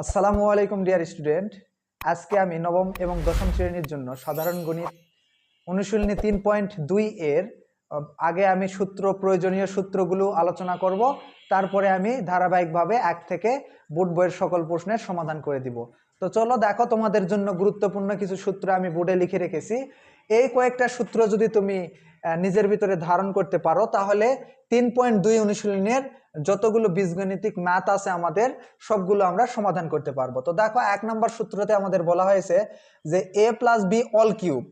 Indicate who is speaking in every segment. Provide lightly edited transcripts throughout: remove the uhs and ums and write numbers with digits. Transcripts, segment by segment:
Speaker 1: আসসালামু আলাইকুম dear student. আজকে আমি নবম এবং দশম শ্রেণীর জন্য সাধারণ গণিত অনুশীলনী 3.2 এর আগে আমি প্রয়োজনীয় সূত্রগুলো আলোচনা করব। তারপরে আমি ধারাবাহিকভাবে 1 থেকে বোর্ড বইয়ের সকল প্রশ্নের সমাধান করে দিব। তো চলো দেখো, তোমাদের জন্য গুরুত্বপূর্ণ কিছু সূত্র আমি বোর্ডে লিখে রেখেছি। এই কয়েকটা সূত্র যদি তুমি নিজের ভিতরে ধারণ করতে পারো, তাহলে 3.2 অনুশীলনের যতগুলো বীজগণিতিক ম্যাথ আছে আমাদের সবগুলো আমরা সমাধান করতে পারবো। তো দেখো, 1 নম্বর সূত্রতে আমাদের বলা হয়েছে যে a plus b all cube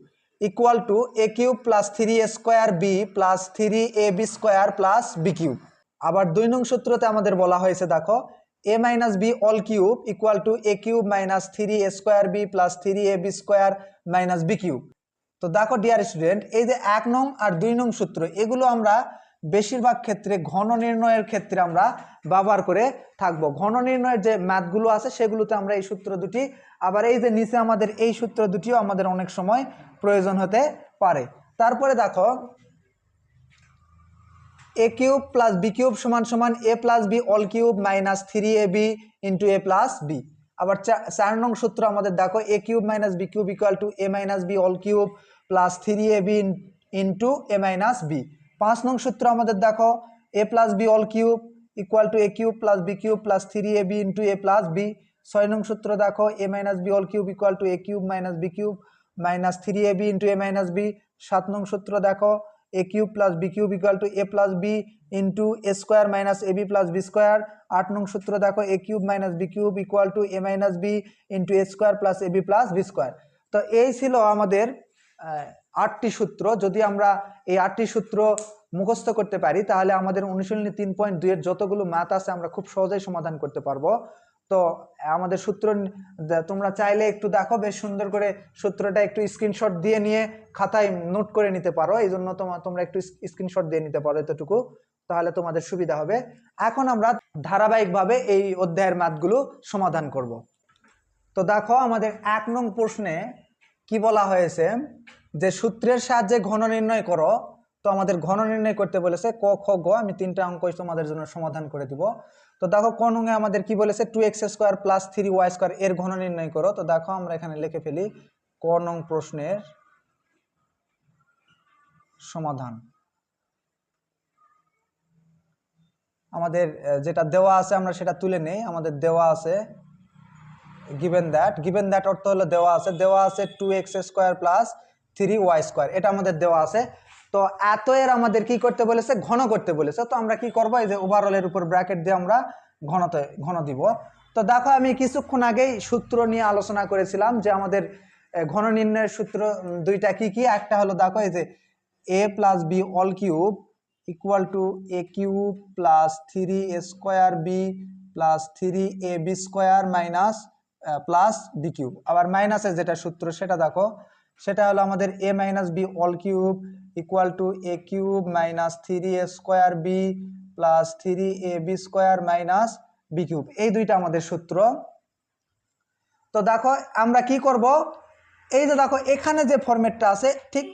Speaker 1: equal to a cube plus 3a square b plus 3ab square plus b cube. আবার 2 নং সূত্রতে আমাদের বলা হয়েছে, দেখো, a minus b all cube equal to a cube minus 3a square b plus 3ab square minus B cube. তো দেখো dear student, এই যে 1 নং আর 2 নং সূত্র, এগুলো আমরা বেশিরভাগ ক্ষেত্রে ঘন নির্ণয়ের ক্ষেত্রে আমরা ব্যবহার করে থাকবো। ঘন নির্ণয়ের যে ম্যাথগুলো আছে সেগুলোতে আমরা এই সূত্র দুটি, আবার এই যে নিচে আমাদের এই সূত্র দুটিও আমাদের অনেক সময় প্রয়োজন হতে পারে। তারপরে দেখো, a cube plus b cube সমান সমান a plus b all cube minus 3ab into a plus b. আবার 4 নং সূত্র আমাদের দেখো, a cube minus B cube equal to a minus b all cube plus 3ab into a minus b. 5 নং সূত্র আমাদের দেখো, a plus b all cube equal to a cube plus b cube plus 3ab into a plus b. 6 নং সূত্র দেখো, a minus b all cube equal to a cube minus B cube minus 3ab into a minus b. 7 নং সূত্র দেখো, a cube plus b cube equal to a plus b into a square minus ab plus B square. 8 নং সূত্র দেখো, a cube minus B cube equal to a minus b into a square plus ab plus B square. তো এই ছিল আমাদের 8টি সূত্র। যদি আমরা এই 8টি সূত্র মুখস্থ করতে পারি, তাহলে আমাদের অনুশীলনী 3.2 এর যতগুলো ম্যাথ আছে আমরা খুব সহজেই সমাধান করতে পারবো। তো আমাদের সূত্র তোমরা চাইলে একটু দেখো, বেশ সুন্দর করে সূত্রটা একটু স্ক্রিনশট দিয়ে নিয়ে খাতায় নোট করে নিতে পারো। এই জন্য তোমরা একটু স্ক্রিনশট দিয়ে নিতে পারো এতটুকু, তাহলে তোমাদের সুবিধা হবে। এখন আমরা ধারাবাহিকভাবে এই অধ্যায়ের ম্যাথগুলো সমাধান করব। তো দেখো, আমাদের 1 নং প্রশ্নে কি বলা হয়েছে যে সূত্রের সাহায্যে ঘন নির্ণয় করো। তো আমাদের ঘন নির্ণয় করতে বলেছে ক, খ, গ। আমি 3টা অঙ্ক তোমাদের জন্য সমাধান করে দিব। তো দেখো, ক নঙে আমাদের কি বলেছে, 2x square plus 3y square এর ঘন নির্ণয় করো। তো দেখো, আমরা এখানে লিখে ফেলি ক নং প্রশ্নের সমাধান। আমাদের যেটা দেওয়া আছে আমরা সেটা তুলে নেই। আমাদের দেওয়া আছে given that অর্থ হলো দেওয়া আছে 2x square plus 3y square, এটা আমাদের দেওয়া আছে। তো এত এর আমাদের কি করতে বলেছে, ঘন করতে বলেছে। তো আমরা কি করব, এই যে ওভারঅলের উপর ব্র্যাকেট দিয়ে আমরা ঘন দিব। তো দেখো, আমি কিছুক্ষণ আগেই সূত্র নিয়ে আলোচনা করেছিলাম যে আমাদের ঘন নির্ণয়ের সূত্র দুইটা কি কি। একটা হলো দেখো, এই যে a plus b all cube equal to a cube plus 3a square b plus 3ab square minus plus b cube. আবার মাইনাসের যেটা সূত্র সেটা দেখো, সেটা হলো আমাদের a minus b all cube equal to a cube minus 3a square b plus 3ab square minus B cube. এই দুইটা আমাদের সূত্র। তো দেখো, আমরা কি করব, এই যে দেখো এখানে যে ফরম্যাটটা আছে ঠিক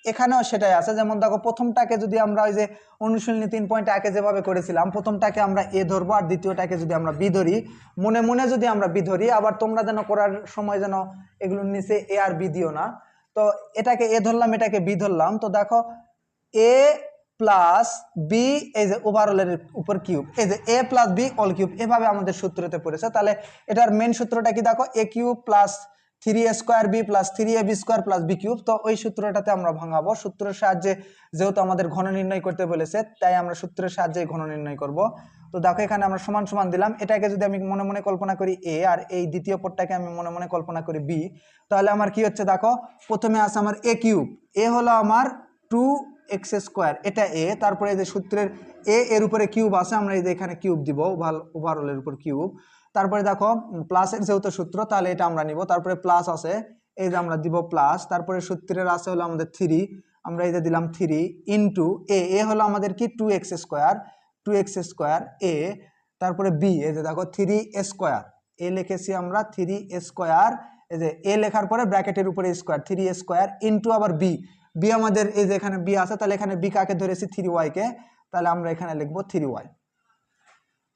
Speaker 1: এখানেও সেটাই আছে। যেমন দেখো, প্রথমটাকে যদি আমরা ওই যে অনুশীলনী 3.1 যেভাবে করেছিলাম, প্রথমটাকে আমরা এ ধরবো আর দ্বিতীয়টাকে যদি আমরা বি ধরি, মনে মনে যদি আমরা বি ধরি। আবার তোমরা যেন করার সময় যেন এগুলোর নিচে এ আর বি দিও না। তো এটাকে এ ধরলাম, এটাকে বি ধরলাম। তো দেখো, এ প্লাস বি, এই যে ওভারঅলের উপর কিউব, এই যে এ প্লাস বি অল কিউব, এভাবে আমাদের সূত্রতে পড়েছে। তাহলে এটার মেন সূত্রটা কি দেখো, a cube plus 3a square b plus 3ab square plus b cube. তো ওই সূত্রটাতে আমরা ভাঙাবো। সূত্রের সাহায্যে যেহেতু আমাদের ঘন নির্ণয় করতে বলেছে, তাই আমরা সূত্রের সাহায্যে ঘন নির্ণয় করব। তো দেখো, এখানে আমরা সমান সমান দিলাম। এটাকে যদি আমি মনে মনে কল্পনা করি এ, আর এই দ্বিতীয় পদটাকে আমি মনে মনে কল্পনা করি বি, তাহলে আমার কি হচ্ছে দেখো, প্রথমে আছে আমার এ কিউব, এ হলো আমার 2x স্কোয়ার, এটা এ। তারপরে এই যে সূত্রের এর উপরে কিউব আছে, আমরা এই যে এখানে কিউব দিব, ওভারঅলের উপর কিউব। তারপরে দেখো, প্লাসের যেহেতু সূত্র, তাহলে এটা আমরা নিব। তারপরে প্লাস আছে, এই যে আমরা দিব প্লাস। তারপরে সূত্রের আছে হলো আমাদের 3, আমরা এই যে দিলাম 3 ইন্টু এ হলো আমাদের কি 2x স্কোয়ার এ। তারপরে বি, এই যে দেখো 3a স্কোয়ার, এ লিখেছি আমরা 3a স্কোয়ার, এই যে এ লেখার পরে ব্র্যাকেটের উপরে স্কোয়ার 3a স্কোয়ার ইন্টু আবার বি। বি আমাদের এই যে এখানে বি আছে, তাহলে এখানে বি কাকে ধরেছি 3y কে, তাহলে আমরা এখানে লিখবো 3y।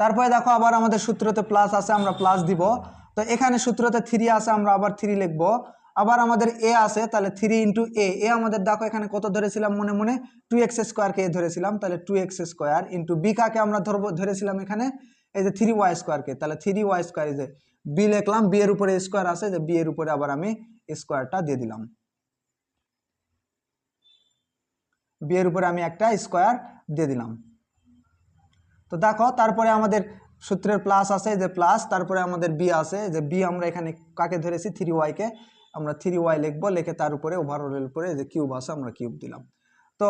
Speaker 1: তারপরে দেখো আবার আমাদের সূত্রতে প্লাস আছে, আমরা প্লাস দিব। তো এখানে সূত্রতে 3 আছে, আমরা আবার 3 লিখবো। আবার আমাদের এ আছে, তাহলে 3 ইন্টু এ আমাদের দেখো এখানে কত ধরেছিলাম মনে মনে 2x স্কোয়ারকে ধরেছিলাম, তাহলে 2x স্কোয়ার ইন্টু বি কাকে আমরা ধরেছিলাম এখানে এই যে 3y স্কোয়ারকে, তাহলে 3y স্কোয়ার এই যে বি লিখলাম, বি এর উপরে স্কোয়ার আছে, যে বি এর উপরে আবার আমি স্কোয়ারটা দিয়ে দিলাম, বি এর উপরে আমি একটা স্কোয়ার দিয়ে দিলাম। তো দেখো তারপরে আমাদের সূত্রের প্লাস আছে যে প্লাস, তারপরে আমাদের বি আছে যে বি, আমরা এখানে কাকে ধরেছি 3y কে, আমরা 3y লিখবো, লিখে তার উপরে ওভারঅলের উপরে যে কিউব আছে আমরা কিউব দিলাম। তো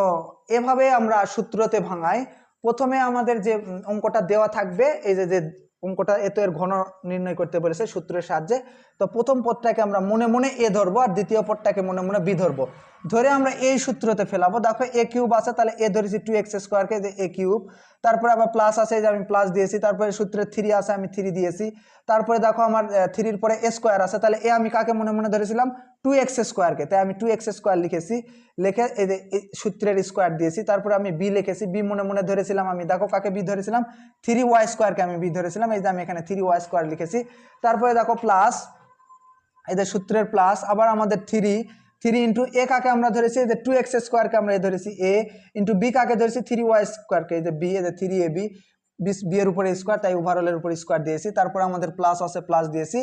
Speaker 1: এভাবে আমরা সূত্রতে ভাঙাই। প্রথমে আমাদের যে অঙ্কটা দেওয়া থাকবে, এই যে অঙ্কটা এত এর ঘন নির্ণয় করতে বলেছে সূত্রের সাহায্যে, তো প্রথম পদটাকে আমরা মনে মনে এ ধরবো আর দ্বিতীয় পদটাকে মনে মনে বি ধরবো, ধরে আমরা এই সূত্রতে ফেলাবো। দেখো এ কিউব আছে, তাহলে এ ধরেছি 2x স্কোয়ারকে যে এ কিউব, তারপরে আবার প্লাস আছে যে আমি প্লাস দিয়েছি, তারপরে সূত্রে 3 আছে আমি 3 দিয়েছি, তারপরে দেখো আমার 3 এর পরে এ স্কোয়ার আছে, তাহলে এ আমি কাকে মনে মনে ধরেছিলাম 2x স্কোয়ারকে, তাই আমি 2x স্কোয়ার লিখেছি, লিখে এই যে সূত্রের স্কোয়ার দিয়েছি, তারপরে আমি বি লিখেছি, বি মনে মনে ধরেছিলাম আমি, দেখো কাকে বি ধরেছিলাম 3y স্কোয়ারকে আমি বি ধরেছিলাম, এই যে আমি এখানে 3y স্কোয়ার লিখেছি। তারপরে দেখো প্লাস এই যে সূত্রের প্লাস, আবার আমাদের 3 ইন্টু এ কাকে আমরা ধরেছি যে 2x স্কোয়ারকে আমরা এ ধরেছি এ, ইন্টু বি কাকে ধরেছি 3y স্কোয়ারকে, এই যে বি, এই যে 3ab, বি এর উপরে স্কোয়ার, তাই ওভারঅলের উপরে স্কোয়ার দিয়েছি, তারপর আমাদের প্লাস আছে প্লাস দিয়েছি,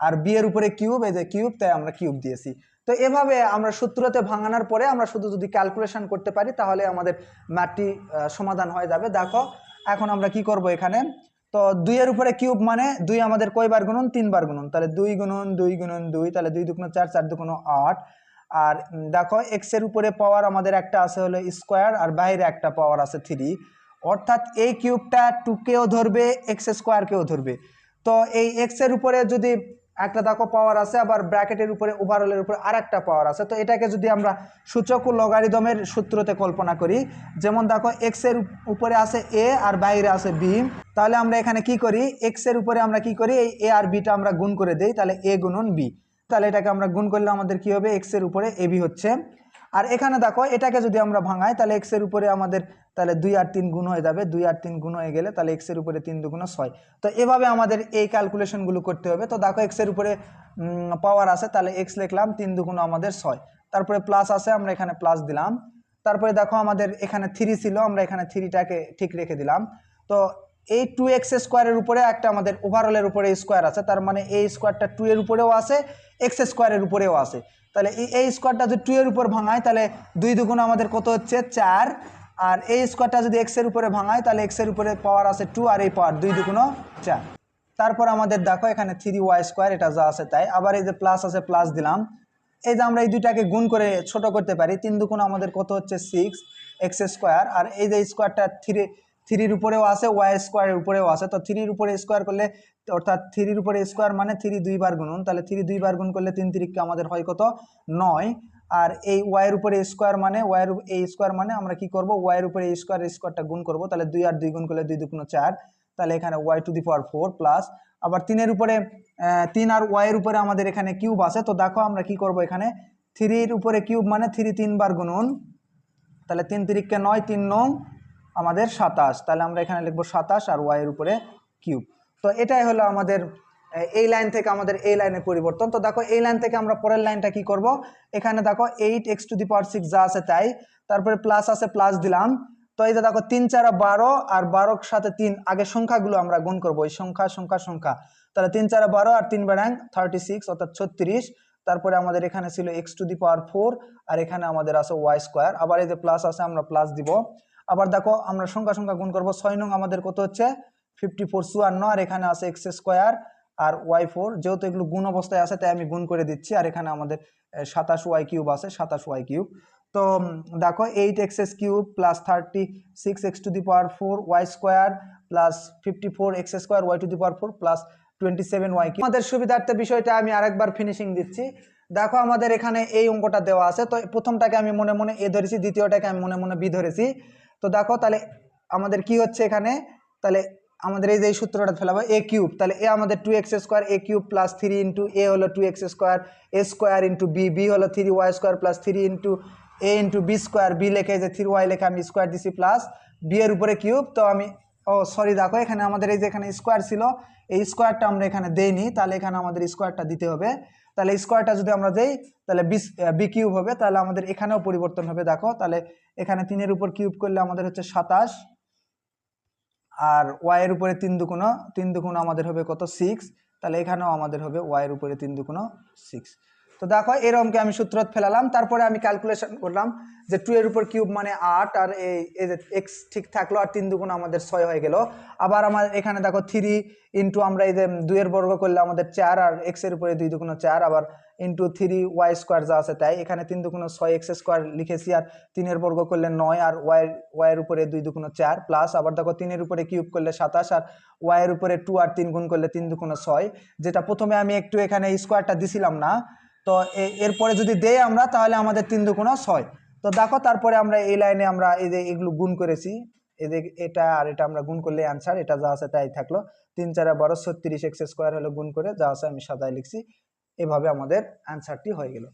Speaker 1: আর বি এর উপরে কিউব, এই যে কিউব, তাই আমরা কিউব দিয়েছি। তো এভাবে আমরা সূত্রতে ভাঙানোর পরে আমরা শুধু যদি ক্যালকুলেশন করতে পারি তাহলে আমাদের ম্যাথটি সমাধান হয়ে যাবে। দেখো এখন আমরা কি করব এখানে, তো 2 এর উপরে কিউব মানে 2 আমাদের কয়বার গুণন 3 বার গুণন, তাহলে 2 গুণন 2 গুণন 2, তাহলে 2 দুগুণ 4, 4 দুগুণ 8। আর দেখো x এর উপরে পাওয়ার আমাদের একটা আছে হলো স্কোয়ার, আর বাইরে একটা পাওয়ার আছে 3, অর্থাৎ এই কিউবটা 2 কেও ধরবে x স্কোয়ার কেও ধরবে। তো এই x এর উপরে যদি একটা দেখো পাওয়ার আছে, আবার ব্র্যাকেটের উপরে ওভারঅলের উপরে আরেকটা পাওয়ার আছে, তো এটাকে যদি আমরা সূচক ও লগারিদমের সূত্রতে কল্পনা করি, যেমন দেখো x এর উপরে আছে a আর বাইরে আছে b, তাহলে আমরা এখানে কি করি x এর উপরে আমরা কি করি এই a আর b টা আমরা গুণ করে দেই, তাহলে a গুণন b, তাহলে এটাকে আমরা গুণ করলে আমাদের কি হবে x এর উপরে ab হচ্ছে। আর এখানে দেখো এটাকে যদি আমরা ভাঙাই তাহলে x এর উপরে আমাদের তাহলে 2 আর 3 গুণ হয়ে যাবে, 2 আর 3 গুণ হয়ে গেলে তাহলে x এর উপরে 3 দুগুণ 6। তো এভাবে আমাদের এই ক্যালকুলেশনগুলো করতে হবে। তো দেখো x এর উপরে পাওয়ার আছে, তাহলে x লিখলাম, 3 দুগুণ আমাদের 6, তারপরে প্লাস আছে আমরা এখানে প্লাস দিলাম, তারপরে দেখো আমাদের এখানে 3 ছিল, আমরা এখানে 3টাকে ঠিক রেখে দিলাম। তো এই 2x স্কোয়ারের উপরে একটা আমাদের ওভারঅলের উপরে স্কোয়ার আছে, তার মানে এই স্কোয়ারটা 2 এর উপরেও আছে, x স্কোয়ারের উপরেও আছে, তাহলে এই স্কোয়ারটা যদি 2 এর উপর ভাঙায় তাহলে 2 দুগুণ আমাদের কত হচ্ছে 4, আর এই স্কোয়ারটা যদি x এর উপরে ভাঙায় তাহলে x এর উপরে পাওয়ার আছে 2, আর এই পাওয়ার 2 দুগুণ 4। তারপর আমাদের দেখো এখানে 3y স্কোয়ার, এটা যা আছে তাই, আবার এই যে প্লাস আছে প্লাস দিলাম, এই যে আমরা এই দুইটাকে গুণ করে ছোট করতে পারি, 3 দুগুণ আমাদের কত হচ্ছে 6x স্কোয়ার, আর এই যে স্কোয়ারটা 3 এর উপরেও আছে, y স্কোয়ারের উপরেও আছে, তো 3 এর উপরে স্কোয়ার করলে অর্থাৎ 3 এর উপরে স্কোয়ার মানে 3 2 বার গুণন, তাহলে 3 2 বার গুণ করলে 3 3 আমাদের হয় কত 9, আর এই y এর উপরে স্কোয়ার মানে y এর এই স্কোয়ার মানে আমরা কি করব y এর উপরে স্কোয়ারটা গুণ করব, তাহলে 2 আর 2 গুণ করলে 2 দুগুণ 4, তাহলে এখানে y to the power 4 plus আবার 3 এর উপরে 3 আর y এর উপরে আমাদের এখানে কিউব আছে, তো দেখো আমরা কি করব এখানে 3 এর উপরে কিউব মানে 3 3 বার গুণন, তাহলে 3 3 কে 9, 3 9 আমাদের 27, তাহলে আমরা এখানে লিখবো 27 আর y এর উপরে কিউব। তো এটাই হলো আমাদের এই লাইন থেকে আমাদের এই লাইনের পরিবর্তন। তো দেখো এই লাইন থেকে আমরা পরের লাইনটা কি করব, এখানে দেখো 8x টু দি পাওয়ার 6 যা আছে তাই, তারপরে প্লাস আছে প্লাস দিলাম, তো এই যে দেখো 3 4 12, আর 12 সাথে 3 আগে সংখ্যাগুলো আমরা গুণ করব, এই সংখ্যা, তাহলে 3 4 12 আর 3 বারাং 36 অর্থাৎ 36, তারপরে আমাদের এখানে ছিল x টু দি পাওয়ার 4, আর এখানে আমাদের আছে y স্কোয়ার, আবার এই যে প্লাস আছে আমরা প্লাস দিব, আবার দেখো আমরা সংখ্যা গুণ করব, 6 নং আমাদের কত হচ্ছে 54 54, আর এখানে আছে x স্কোয়ার আর y4, যেহেতু এগুলো গুণ অবস্থায় আছে তাই আমি গুণ করে দিচ্ছি, আর এখানে আমাদের 27y কিউব আছে, 27y কিউব। তো দেখো 8x cube plus 36x to the power 4 y square plus 54x square y to the power 4 plus 27y cube. আমাদের সুবিধার্থে বিষয়টা আমি আরেকবার ফিনিশিং দিচ্ছি। দেখো আমাদের এখানে এই অঙ্কটা দেওয়া আছে, তো প্রথমটাকে আমি মনে মনে এ ধরেছি, দ্বিতীয়টাকে আমি মনে মনে বি ধরেছি। তো দেখো তাহলে আমাদের কি হচ্ছে এখানে, তাহলে আমাদের এই যে সূত্রটা ফেলাবো a কিউব, তাহলে a আমাদের 2x square a cube plus 3 into a হলো 2x square a square into b হলো 3y square plus 3 into a into b square, b লেখে যে 3y লেখে আমি স্কোয়ার দিছি প্লাস b এর উপরে কিউব, তো আমি ও সরি দেখো এখানে আমাদের এই যে এখানে স্কোয়ার ছিল, এই স্কোয়ারটা আমরা এখানে দেইনি, তাহলে এখানে আমাদের স্কোয়ারটা দিতে হবে। তাহলে স্কোয়ারটা যদি আমরা দেই তাহলে বি কিউব হবে, তাহলে আমাদের এখানেও পরিবর্তন হবে। দেখো তাহলে এখানে 3 এর উপর কিউব করলে আমাদের হচ্ছে 27, আর ওয়াই এর উপরে 3 দুগুণ আমাদের হবে কত 6, তাহলে এখানেও আমাদের হবে ওয়াই এর উপরে 3 দুগুণ 6। তো দেখো এরকমকে আমি সূত্র ফেলালাম, তারপরে আমি ক্যালকুলেশন করলাম যে 2 এর উপর কিউব মানে 8, আর এই যে এক্স ঠিক থাকলো, আর 3 দুগুণ আমাদের 6 হয়ে গেল। আবার আমার এখানে দেখো 3 ইন্টু আমরা এই যে 2 এর বর্গ করলে আমাদের 4, আর এক্স এর উপরে 2 দুগুণ 4, আবার ইন্টু 3 ওয়াই স্কোয়ার যা আছে তাই, এখানে 3 দুগুণ 6 এক্স স্কোয়ার লিখেছি, আর 3 এর বর্গ করলে 9, আর ওয়াই এর উপরে 2 দুগুণ 4, প্লাস আবার দেখো 3 এর উপরে কিউব করলে 27, আর ওয়াই এর উপরে 2 আর 3 গুণ করলে 3 দুগুণ 6, যেটা প্রথমে আমি একটু এখানে স্কোয়ারটা দিছিলাম না, তো এরপরে যদি দেই আমরা তাহলে আমাদের 3 দুগুণ 6। তো দেখো তারপরে আমরা এই লাইনে আমরা এই যে এগুলো গুণ করেছি, এই যে এটা আর এটা আমরা গুণ করলে অ্যান্সার এটা যা আছে তাই থাকলো, 3 4 12 36 এক্স স্কোয়ার হলো, গুণ করে যা আছে আমি সাদায় লিখছি, এভাবে আমাদের অ্যান্সারটি হয়ে গেল।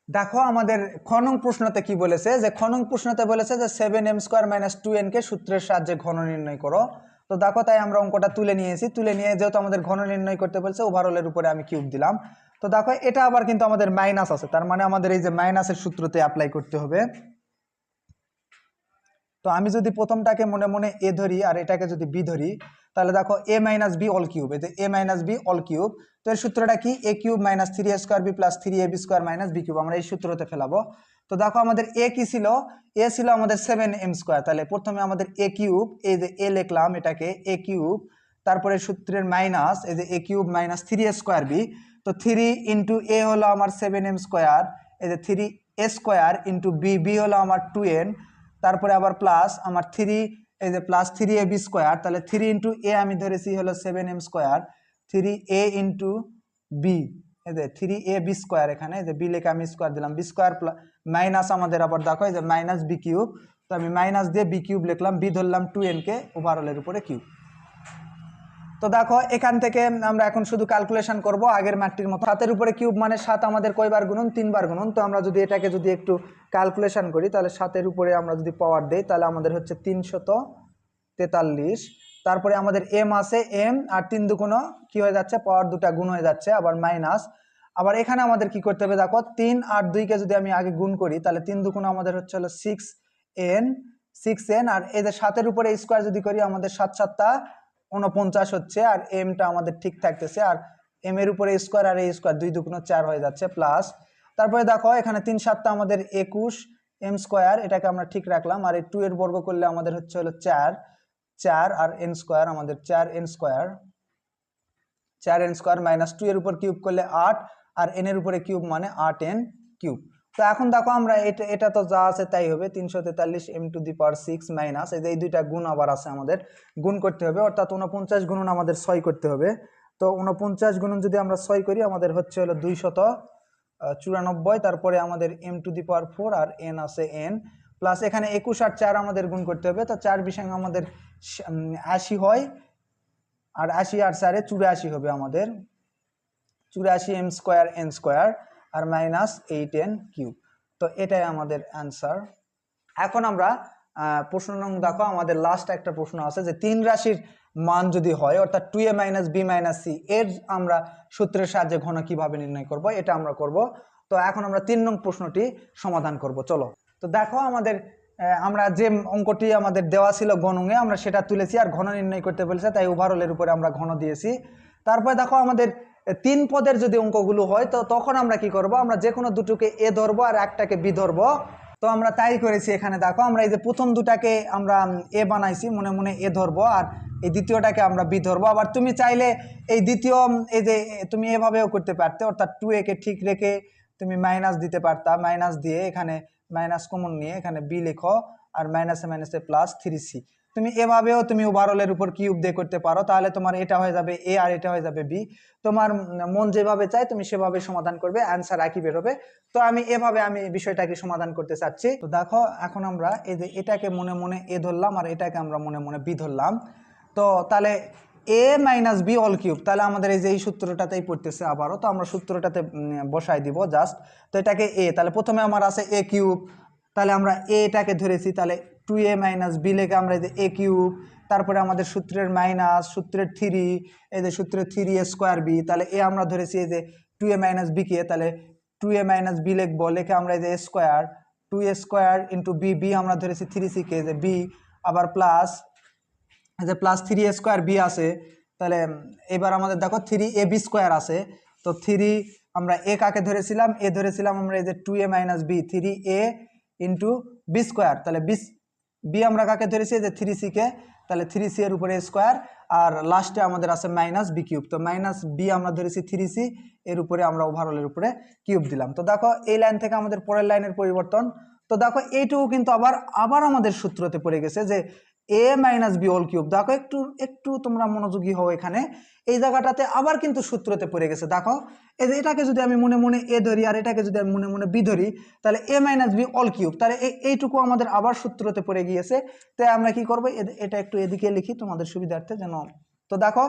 Speaker 1: দেখো আমাদের খ নং প্রশ্নতে কি বলেছে, যে খ নং প্রশ্নতে বলেছে যে 7m² - 2n কে সূত্রের সাহায্যে ঘন নির্ণয় করো। তো দেখো তাই আমরা অঙ্কটা তুলে নিয়েছি, তুলে নিয়ে যেহেতু আমাদের ঘন নির্ণয় করতে বলছে ওভারঅলের উপরে আমি কিউব দিলাম। তো দেখো এটা আবার কিন্তু আমাদের মাইনাস আছে, তার মানে আমাদের এই যে মাইনাসের সূত্রতে অ্যাপ্লাই করতে হবে। তো আমি যদি প্রথমটাকে মনে মনে এ ধরি আর এটাকে যদি বি ধরি, তাহলে দেখো a - b অল কিউব, এই যে a - b অল কিউব। তো এর সূত্রটা কি, a cube minus 3a² b plus 3ab² - b cube, আমরা এই সূত্রতে ফেলাবো। তো দেখো আমাদের a কি ছিল, a ছিল আমাদের 7m², তাহলে প্রথমে আমাদের a কিউব, এই যে a লিখলাম এটাকে a কিউব, তারপরে সূত্রের মাইনাস এই যে a cube minus 3a² b, তো 3 ইন্টু a হলো আমার 7m², এই যে 3a² ইন্টু b হলো আমার 2n, তারপরে আবার প্লাস আমার 3 এই যে প্লাস 3ab², তাহলে 3 ইন্টু এ আমি ধরেছি হলো 7m², 3a ইন্টু বি, এই যে 3ab², এখানে যে বি লেখা আমি স্কোয়ার দিলাম, b² মাইনাস আমাদের আবার দেখো এই যে মাইনাস বি কিউব, তো আমি মাইনাস দিয়ে বি কিউব লিখলাম, বি ধরলাম 2n কে ওভারঅলের উপরে কিউব। তো দেখো এখান থেকে আমরা এখন শুধু ক্যালকুলেশন করব আগের ম্যাথটির মতো। 7 এর উপরে কিউব মানে 7 আমাদের কয়বার গুণন, 3 বার গুণন। তো আমরা যদি এটাকে যদি একটু ক্যালকুলেশন করি, তাহলে 7 এর উপরে আমরা যদি পাওয়ার দেই তাহলে আমাদের হচ্ছে 343। তারপরে আমাদের এম আছে, এম আর 3 দুগুণ কি হয়ে যাচ্ছে, পাওয়ার দুটা গুণ হয়ে যাচ্ছে, আবার মাইনাস। আবার এখানে আমাদের কি করতে হবে, দেখো 3 আর 2 কে যদি আমি আগে গুণ করি তাহলে 3 দুগুণ আমাদের হচ্ছে হলো 6n, আর এই যে 7 এর উপরে স্কোয়ার যদি করি আমাদের 7 7 49 হচ্ছে, আর এমটা আমাদের ঠিক থাকতেছে, আর এম এর উপরে স্কোয়ার আর এই স্কোয়ার 2 দুগুণ 4 হয়ে যাচ্ছে, প্লাস তারপরে দেখো এখানে 3 7 আমাদের 21 m², এটাকে আমরা ঠিক রাখলাম, আর এই 2 এর বর্গ করলে আমাদের হচ্ছে হলো 4 আর n² আমাদের 4n² মাইনাস 2 এর উপর কিউব করলে 8, আর n এর উপরে কিউব মানে 8n কিউব। তো এখন দেখো আমরা এটা তো যা আছে তাই হবে, 343 m⁶ মাইনাস এই যে এই দুইটা গুণ আবার আছে, আমাদের গুণ করতে হবে, অর্থাৎ 49 গুণন আমাদের 6 করতে হবে। তো 49 গুণন যদি আমরা 6 করি আমাদের হচ্ছে হলো 294, তারপরে আমাদের m⁴ আর n আছে n, প্লাস এখানে 21 আর 4 আমাদের গুণ করতে হবে। তো 4 বিশাং আমাদের 80 হয়, আর 80 আর 4 84 হবে আমাদের 84 m² n² আর মাইনাস 8n কিউব। তো এটাই আমাদের অ্যান্সার। এখন আমরা প্রশ্ন নং দেখো, আমাদের লাস্ট একটা প্রশ্ন আছে যে 3 রাশির মান যদি হয়, অর্থাৎ 2a - b - c এর আমরা সূত্রের সাহায্যে ঘন কিভাবে নির্ণয় করব, এটা আমরা করব। তো এখন আমরা 3 নং প্রশ্নটি সমাধান করব, চলো। তো দেখো আমাদের আমরা যে অঙ্কটি আমাদের দেওয়া ছিল গণঙে, আমরা সেটা তুলেছি, আর ঘন নির্ণয় করতে বলেছে তাই ওভারঅলের উপরে আমরা ঘন দিয়েছি। তারপরে দেখো আমাদের 3 পদের যদি অঙ্কগুলো হয়, তো তখন আমরা কি করব, আমরা যে কোনো দুটোকে এ ধরবো আর একটাকে বি ধরবো। তো আমরা তাই করেছি। এখানে দেখো আমরা এই যে প্রথম দুটাকে আমরা এ বানাইছি, মনে মনে এ ধরবো, আর এই দ্বিতীয়টাকে আমরা বি ধরবো। আবার তুমি চাইলে এই দ্বিতীয় এই যে তুমি এভাবেও করতে পারতে, অর্থাৎ 2a কে ঠিক রেখে তুমি মাইনাস দিতে পারতা, মাইনাস দিয়ে এখানে মাইনাস কমন নিয়ে এখানে বি লেখো, আর মাইনাসে মাইনাসে প্লাস 3c। তুমি এভাবেও তুমি ওভারঅলের উপর কিউব দিয়ে করতে পারো, তাহলে তোমার এটা হয়ে যাবে এ আর এটা হয়ে যাবে বি। তোমার মন যেভাবে চায় তুমি সেভাবে সমাধান করবে, অ্যান্সার একই বেরোবে। তো আমি এভাবে আমি বিষয়টাকে সমাধান করতে চাচ্ছি। তো দেখো এখন আমরা এই যে এটাকে মনে মনে এ ধরলাম, আর এটাকে আমরা মনে মনে বি ধরলাম। তো তাহলে a - b অল কিউব, তাহলে আমাদের এই যে এই সূত্রটাতেই পড়তেছে আবারও, তো আমরা সূত্রটাতে বসাই দিব জাস্ট। তো এটাকে a, তাহলে প্রথমে আমার আছে a কিউব, তাহলে আমরা এটাকে ধরেছি, তাহলে 2a মাইনাস বি লেখে আমরা এই যে এ কিউব, তারপরে আমাদের সূত্রের মাইনাস, সূত্রের 3, এই যে সূত্রের 3a স্কোয়ার বি, তাহলে এ আমরা ধরেছি এই যে 2a মাইনাস বিকে, তাহলে 2a মাইনাস বি লিখবো, লেখে আমরা এই যে square 2a square into b, b আমরা ধরেছি 3c কে, যে বি, আবার প্লাস এই যে প্লাস 3a স্কোয়ার বি আছে, তাহলে এবার আমাদের দেখো 3ab স্কোয়ার আছে, তো 3 আমরা এ কাকে ধরেছিলাম, এ ধরেছিলাম আমরা এই যে 2a minus b, 3a into b square, তাহলে বি আমরা কাকে ধরেছি যে 3c কে, তাহলে 3c এর উপরে স্কোয়ার, আর লাস্টে আমাদের আছে মাইনাস বি কিউব, তো মাইনাস বি আমরা ধরেছি 3c, এর উপরে আমরা ওভারঅলের উপরে কিউব দিলাম। তো দেখো এই লাইন থেকে আমাদের পরের লাইনের পরিবর্তন, তো দেখো এইটুকু কিন্তু আবার আমাদের সূত্রতে পড়ে গেছে যে এ মাইনাস বি হোল কিউব। দেখো একটু একটু তোমরা মনোযোগী হও, এখানে এই জায়গাটাতে আবার কিন্তু সূত্রতে পড়ে গেছে। দেখো এই যে এটাকে যদি আমি মনে মনে এ ধরি আর এটাকে যদি আমি মনে মনে বি ধরি, তাহলে এ মাইনাস বি অল কিউব, তাহলে এইটুকু আমাদের আবার সূত্রতে পড়ে গিয়েছে। তাই আমরা কি করবো, এটা একটু এদিকে লিখি তোমাদের সুবিধার্থে যেন। তো দেখো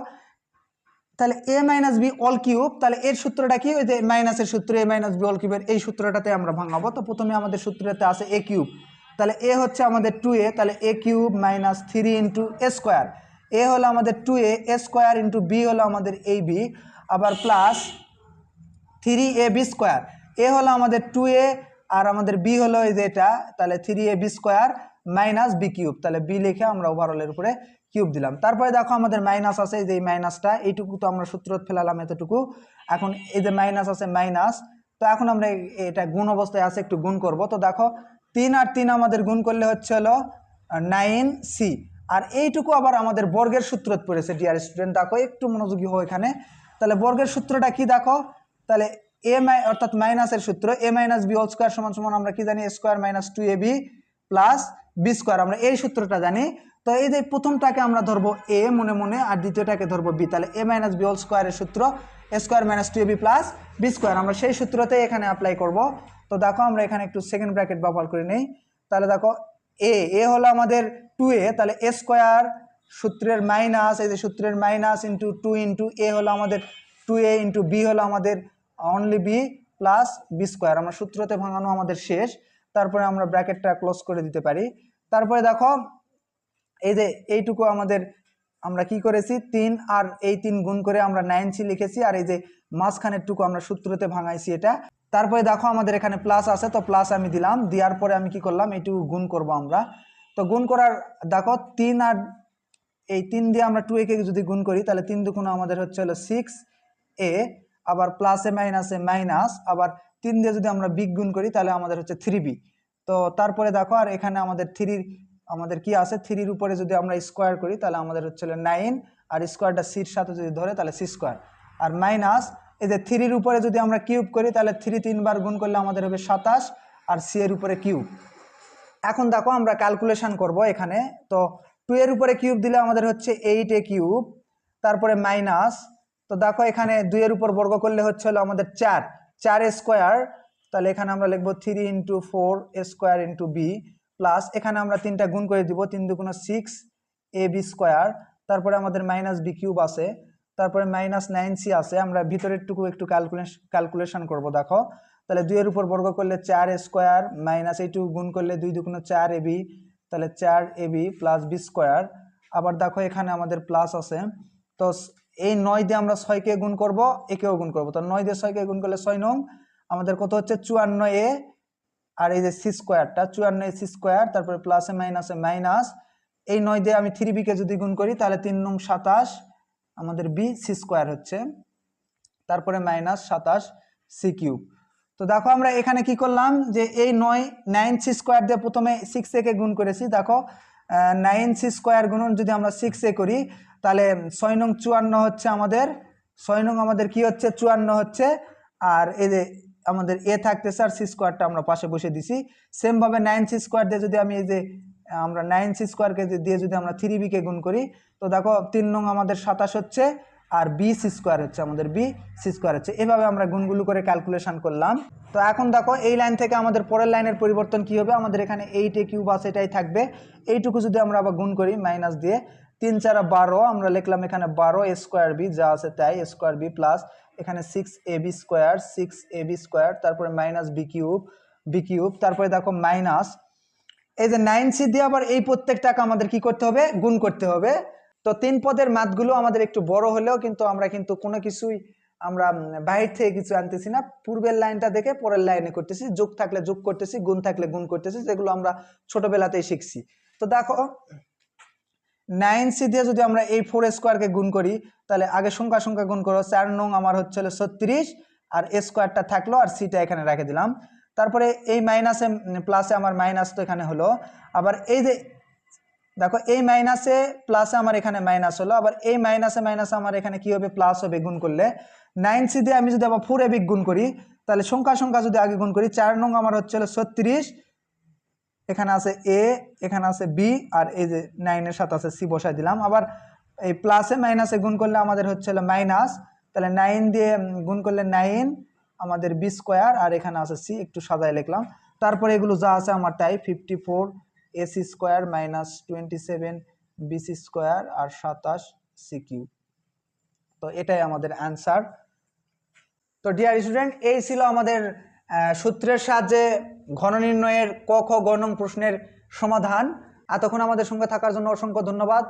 Speaker 1: তাহলে এ মাইনাস বি অল কিউব, তাহলে এর সূত্রটা কি, ওই যে মাইনাসের সূত্র এ মাইনাস বি অল কিউবের, এই সূত্রটাতে আমরা ভাঙাবো। তো প্রথমে আমাদের সূত্রতে আছে এ কিউব, তাহলে এ হচ্ছে আমাদের 2a, তাহলে এ কিউব মাইনাস 3 ইন্টু এ স্কোয়ার, এ হলো আমাদের 2a, এ স্কোয়ার ইন্টু বি হলো আমাদের এই বি, আবার প্লাস 3ab স্কোয়ার, এ হলো আমাদের 2a আর আমাদের বি হলো এই যে এটা, তাহলে 3ab square minus B cube, তাহলে বি লিখে আমরা ওভারঅলের উপরে কিউব দিলাম। তারপরে দেখো আমাদের মাইনাস আছে, এই যে মাইনাসটা, এইটুকু তো আমরা সূত্র ফেলালাম এতটুকু, এখন এই যে মাইনাস আছে মাইনাস, তো এখন আমরা এটা গুণ অবস্থায় আছে, একটু গুণ করব। তো দেখো 3 আর 3 আমাদের গুণ করলে হচ্ছে হলো 9c, আর এইটুকু আবার আমাদের বর্গের সূত্র পড়েছে। ডিয়ার স্টুডেন্ট দেখো একটু মনোযোগী হও এখানে, তাহলে বর্গের সূত্রটা কি দেখো, তাহলে অর্থাৎ মাইনাসের সূত্র A minus B whole square সমান সমান আমরা কি জানি, square minus 2ab plus B square, আমরা এই সূত্রটা জানি। তো এই যে প্রথমটাকে আমরা ধরবো এ মনে মনে, আর দ্বিতীয়টাকে ধরবো বি, তাহলে এ মাইনাস বি হোল স্কোয়ারের সূত্র square minus 2ab plus B square, আমরা সেই সূত্রতে এখানে অ্যাপ্লাই করব। তো দেখো আমরা এখানে একটু সেকেন্ড ব্র্যাকেট ব্যবহার করে নেই, তাহলে দেখো এ হলো আমাদের 2a, তাহলে এ স্কোয়ার সূত্রের মাইনাস, এই যে সূত্রের মাইনাস ইন্টু 2 ইন্টু এ হলো আমাদের 2a ইন্টু বি হলো আমাদের only B plus B square, আমরা সূত্রতে ভাঙানো আমাদের শেষ। তারপরে আমরা ব্র্যাকেটটা ক্লোজ করে দিতে পারি। তারপরে দেখো এই যে এইটুকু আমাদের আমরা কি করেছি, 3 আর এই 3 গুণ করে আমরা 9c লিখেছি, আর এই যে মাঝখানের টুকু আমরা সূত্রতে ভাঙাইছি এটা। তারপরে দেখো আমাদের এখানে প্লাস আছে, তো প্লাস আমি দিলাম, দেওয়ার পরে আমি কি করলাম, এইটুকু গুণ করব আমরা। তো গুণ করার দেখো 3 আর এই 3 দিয়ে আমরা 2a কে যদি গুণ করি, তাহলে 3 দুগুণ আমাদের হচ্ছে হলো 6a, আবার প্লাসে মাইনাসে মাইনাস, আবার 3 দিয়ে যদি আমরা বি গুণ করি তাহলে আমাদের হচ্ছে 3b। তো তারপরে দেখো আর এখানে আমাদের 3 আমাদের কি আছে, 3 উপরে যদি আমরা স্কোয়ার করি তাহলে আমাদের হচ্ছে 9, আর স্কোয়ারটা সির সাথে যদি ধরে তাহলে সি স্কোয়ার, আর মাইনাস এই যে 3 উপরে যদি আমরা কিউব করি তাহলে 3 3 বার গুণ করলে আমাদের হবে 27, আর সি এর উপরে কিউব। এখন দেখো আমরা ক্যালকুলেশন করব এখানে, তো 2 এর উপরে কিউব দিলে আমাদের হচ্ছে 8a কিউব, তারপরে মাইনাস, তো দেখো এখানে 2 এর উপর বর্গ করলে হচ্ছে হলো আমাদের 4 স্কোয়ার, তাহলে এখানে আমরা লিখবো 3 into 4 square into B, plus এখানে আমরা 3টা গুণ করে দিব, 3 দুগুণ 6ab স্কোয়ার, তারপরে আমাদের মাইনাস বি কিউব আছে, তারপরে মাইনাস 9c আছে। আমরা ভিতরের টুকু একটু ক্যালকুলেশন করব। দেখো তাহলে 2 এর উপর বর্গ করলে 4 স্কোয়ার, মাইনাস এইটুকু গুণ করলে 2 দুগুণ 4ab, তাহলে 4ab প্লাস বি স্কোয়ার, আবার দেখো এখানে আমাদের প্লাস আছে, তো এই 9 দিয়ে আমরা 6কে গুণ করব, একেও গুণ করব, তো 9 দিয়ে 6কে গুণ করলে 6 নং আমাদের কত হচ্ছে 54a, আর এই যে সি স্কোয়ারটা 54 সি স্কোয়ার, তারপরে প্লাসে মাইনাসে মাইনাস, এই 9 দিয়ে আমি 3b কে যদি গুণ করি তাহলে 3 নং 27 আমাদের বি সি স্কোয়ার হচ্ছে, তারপরে মাইনাস 27 সি কিউব। তো দেখো আমরা এখানে কি করলাম, যে এই 9 সি স্কোয়ার দিয়ে প্রথমে 6a কে গুণ করেছি। দেখো 9 সি স্কোয়ার গুণন যদি আমরা 6a করি তাহলে 6 নং 54 হচ্ছে আমাদের, 6 নং আমাদের কি হচ্ছে 54 হচ্ছে, আর এই যে আমাদের এ থাকতেছে, আর সি স্কোয়ারটা আমরা পাশে বসে দিছি। সেমভাবে 9 সি স্কোয়ার দিয়ে যদি আমি এই যে আমরা 9 সি স্কোয়ারকে দিয়ে যদি আমরা 3b কে গুণ করি, তো দেখো 3 নং আমাদের 27 হচ্ছে, আর বি সি স্কোয়ার হচ্ছে আমাদের বি সি স্কোয়ার হচ্ছে। এভাবে আমরা গুণগুলো করে ক্যালকুলেশন করলাম। তো এখন দেখো এই লাইন থেকে আমাদের পরের লাইনের পরিবর্তন কি হবে, আমাদের এখানে 8a কিউব আছে এটাই থাকবে, এইটুকু যদি আমরা আবার গুণ করি মাইনাস দিয়ে, 3 4 12 আমরা লিখলাম এখানে 12 স্কোয়ার বি যা আছে তাই স্কোয়ার বি, প্লাস এখানে 6ab স্কোয়ার, তারপরে মাইনাস বি কিউব, তারপরে দেখো মাইনাস এই যে 9c দিয়ে আবার এই প্রত্যেকটাকে আমাদের কি করতে হবে, গুণ করতে হবে। তো 3 পদের ম্যাথগুলো আমাদের একটু বড় হলেও কিন্তু আমরা কিন্তু কোনো কিছুই আমরা বাইরে থেকে কিছু আনতেছি না, পূর্বের লাইনটা দেখে পরের লাইনে করতেছি, যোগ থাকলে যোগ করতেছি, গুণ থাকলে গুণ করতেছি, যেগুলো আমরা ছোটবেলাতেই শিখছি। তো দেখো 9c দিয়ে যদি আমরা এই 4 স্কোয়ারকে গুণ করি, তাহলে আগে সংখ্যা সংখ্যা গুণ করো। 4 নং আমার হচ্ছে 36, আর স্কোয়ারটা থাকলো, আর সিটা এখানে রেখে দিলাম। তারপরে এই মাইনাসে প্লাসে আমার মাইনাস তো এখানে হলো, আবার এই যে দেখো এই মাইনাসে প্লাসে আমার এখানে মাইনাস হলো, আবার এই মাইনাসে মাইনাসে আমার এখানে কি হবে, প্লাস হবে গুণ করলে। 9c দিয়ে আমি যদি আবার 4 এবিক গুণ করি, তাহলে সংখ্যা সংখ্যা যদি আগে গুণ করি, 4 নং আমার হচ্ছে 36, এখানে আছে এ, এখানে আছে বি, আর এই যে 9 এর সাথে আছে সি বসাই দিলাম। আবার এই প্লাসে মাইনাসে গুণ করলে আমাদের হচ্ছে মাইনাস, তাহলে 9 দিয়ে গুণ করলে 9 আমাদের বি স্কোয়ার, আর এখানে আছে সি, একটু সাজায় লিখলাম। তারপরে এগুলো যা আছে আমার তাই, 54 AC square minus 27 BC square আর 27 সি কিউ। তো এটাই আমাদের অ্যান্সার। তো ডিয়ার স্টুডেন্ট, এই ছিল আমাদের সূত্রের সাহায্যে ঘন নির্ণয়ের ক খ গ নং প্রশ্নের সমাধান। এতক্ষণ আমাদের সঙ্গে থাকার জন্য অসংখ্য ধন্যবাদ।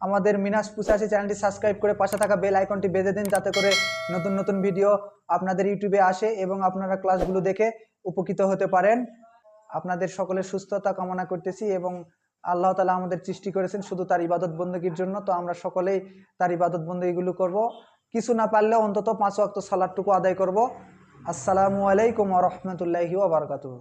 Speaker 1: আমাদের মিনাস 85 চ্যানেলটি সাবস্ক্রাইব করে পাশে থাকা বেল আইকনটি বেজে দিন, যাতে করে নতুন নতুন ভিডিও আপনাদের ইউটিউবে আসে এবং আপনারা ক্লাসগুলো দেখে উপকৃত হতে পারেন। আপনাদের সকলের সুস্থতা কামনা করতেছি, এবং আল্লাহ তাআলা আমাদের সৃষ্টি করেছেন শুধু তার ইবাদত বন্দেগীর জন্য। তো আমরা সকলেই তার ইবাদত বন্দেগীগুলো করব, কিছু না পারলেও অন্তত 5 ওয়াক্ত সালাতটুকু আদায় করব। আসসালামু আলাইকুম ওয়া রাহমাতুল্লাহি ওয়া বারাকাতুহু।